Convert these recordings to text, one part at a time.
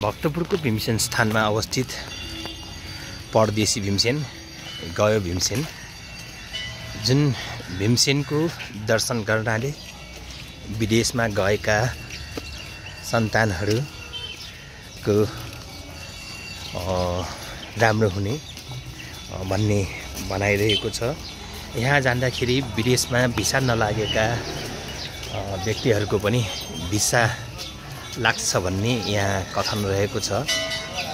भक्तपुरको भीमसेन स्थानमा अवस्थित परदेशी भीमसेन गयो भीमसेन जुन भीमसेनको दर्शन गर्नाले विदेशमा गएका सन्तानहरूको राम्रो हुने भन्ने भनाइरहेको छ। यहाँ जाँदाखेरि विदेशमा भिसा नलागेका व्यक्तिहरूको पनि भिसा लाग्छ भन्ने यहाँ कथन रहेको छ।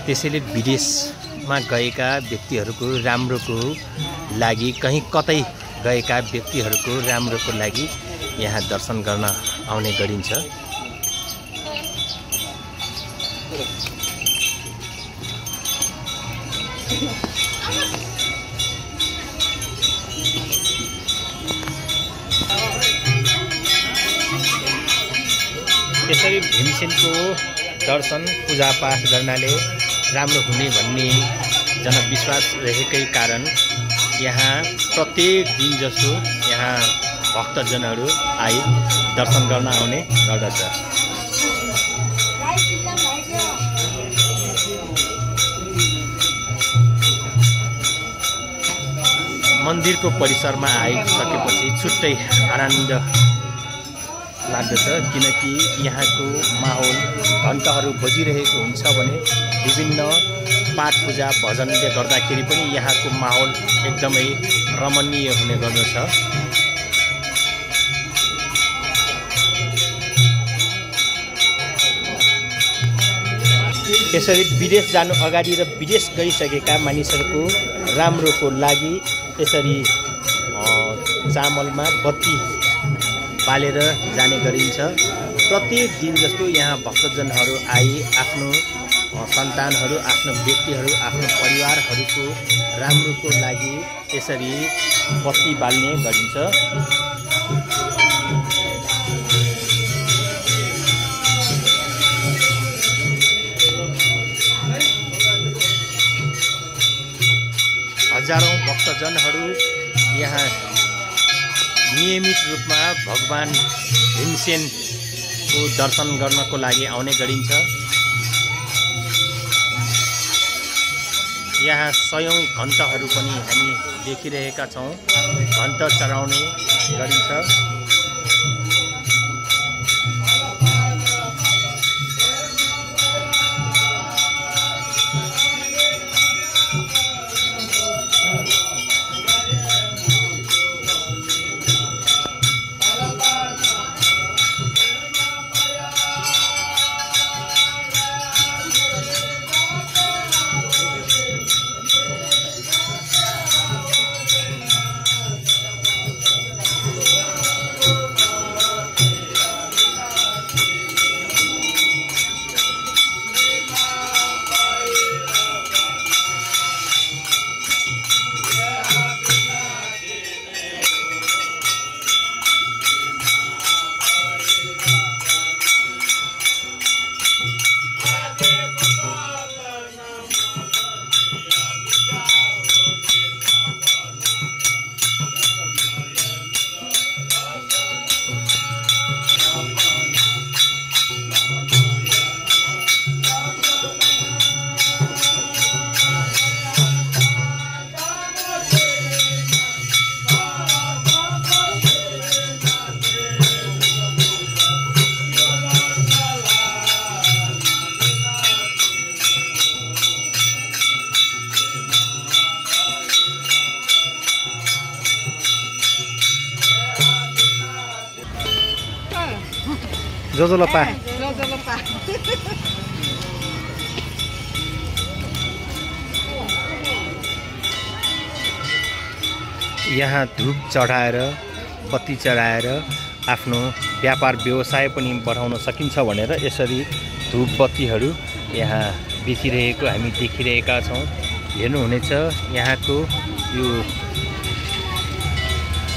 त्यसैले विदेशमा गएका व्यक्तिहरूको राम्रोको लागि कहीँ कतै गएका व्यक्तिहरूको राम्रोको लागि यहाँ दर्शन गर्न आउने गरिन्छ। यसरी भीमसेनको दर्शन पूजापाठ गर्नाले राम्रो हुने भन्ने जनविश्वास रहेकै कारण यहाँ प्रत्येक दिन जसो यहाँ भक्तजनहरू आई दर्शन गर्न आउने गर्दछ। मन्दिरको परिसरमा आइसकेपछि छुट्टै आनन्द लाग्दछ, किनकि यहाँको माहौल घण्टाहरू बजिरहेको हुन्छ भने विभिन्न पाठ पूजा भजनले गर्दाखेरि पनि यहाँको माहौल एकदमै रमणीय हुने गर्दछ। यसरी विदेश जानु अगाडि र विदेश गइसकेका मानिसहरूको राम्रोको लागि यसरी चामलमा बत्ती बालेर जाने गरिन्छ। प्रत्येक दिन जस्तो यहाँ भक्तजनहरू आई आफ्नो सन्तानहरू, आफ्नो व्यक्तिहरू, आफ्नो परिवारहरूको राम्रोको लागि यसरी बत्ती बाल्ने गरिन्छ। हजारौं भक्तजनहरू यहाँ नियमित रूपमा भगवान भीमसेनको दर्शन गर्नको लागि आउने गरिन्छ। यहाँ सयौं घण्टहरू पनि हामी देखिरहेका छौँ, घण्ट चढाउने गरिन्छ। जोजोलपा यहाँ धूप चढाएर बत्ती चढाएर आफ्नो व्यापार व्यवसाय पनि बढाउन सकिन्छ भनेर यसरी धूप बत्तीहरू यहाँ बेचिरहेको हामी देखिरहेका छौँ। हेर्नुहुनेछ यहाँको यो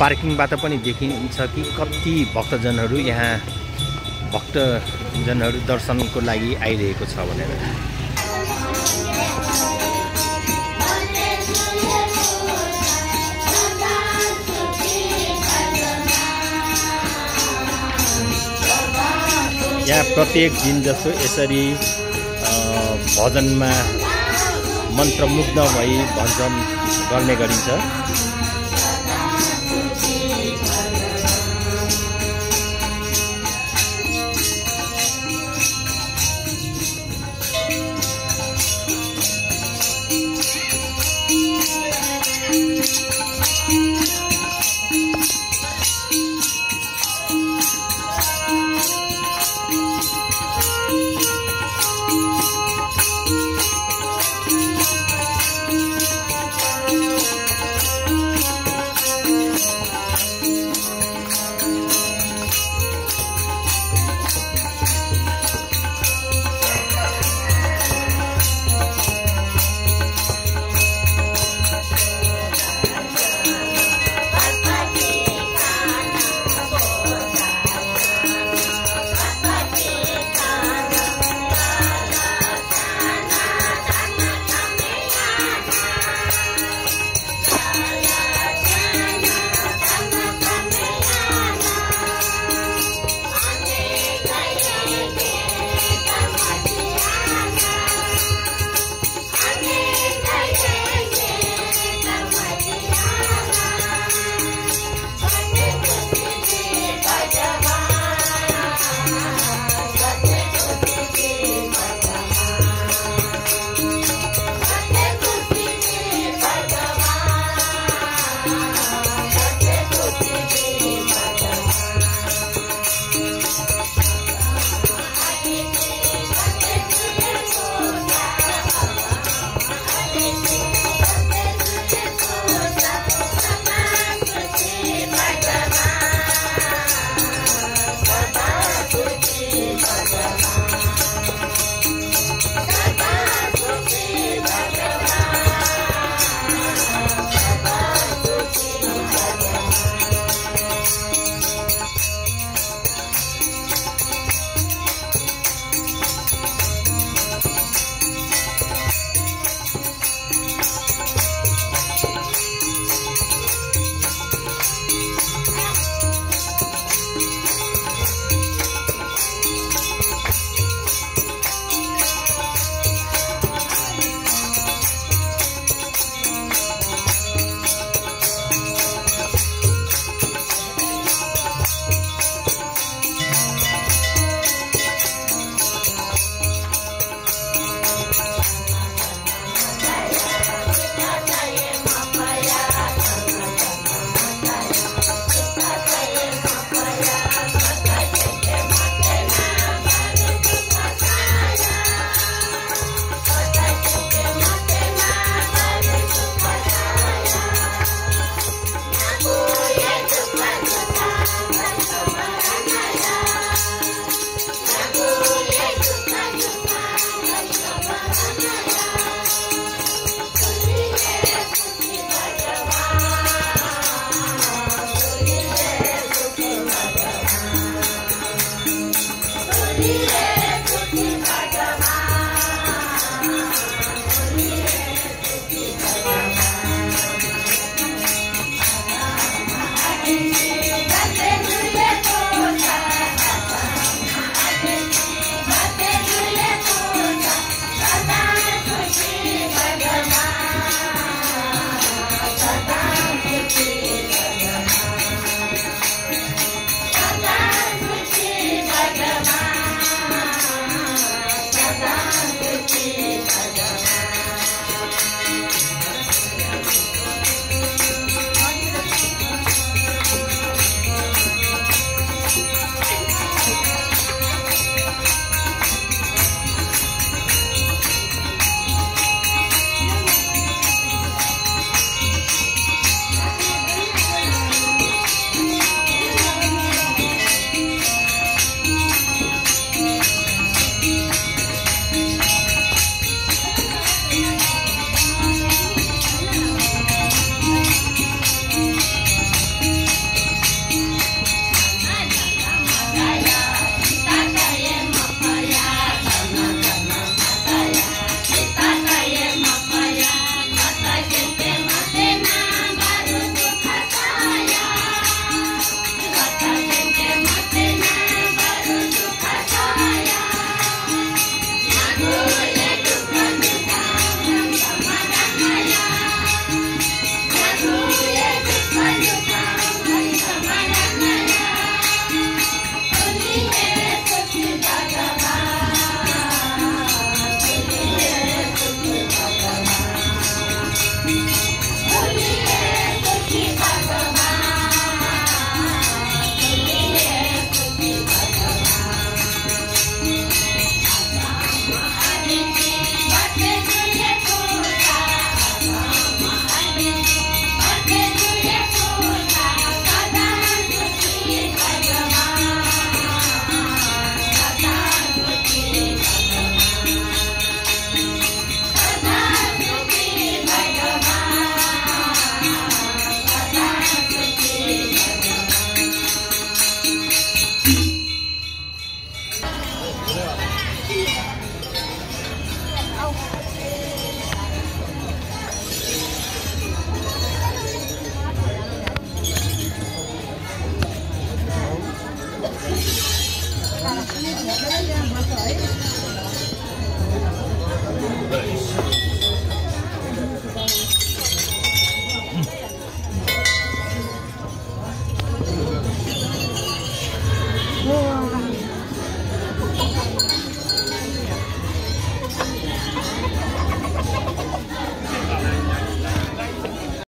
पार्किङबाट पनि देखिन्छ कि कति भक्तजनहरू यहाँ भक्तजनहरू दर्शनको लागि आइरहेको छ भनेर। यहाँ प्रत्येक दिन जस्तो यसरी भजनमा मन्त्रमुग्ध भई भजन गर्ने गरिन्छ।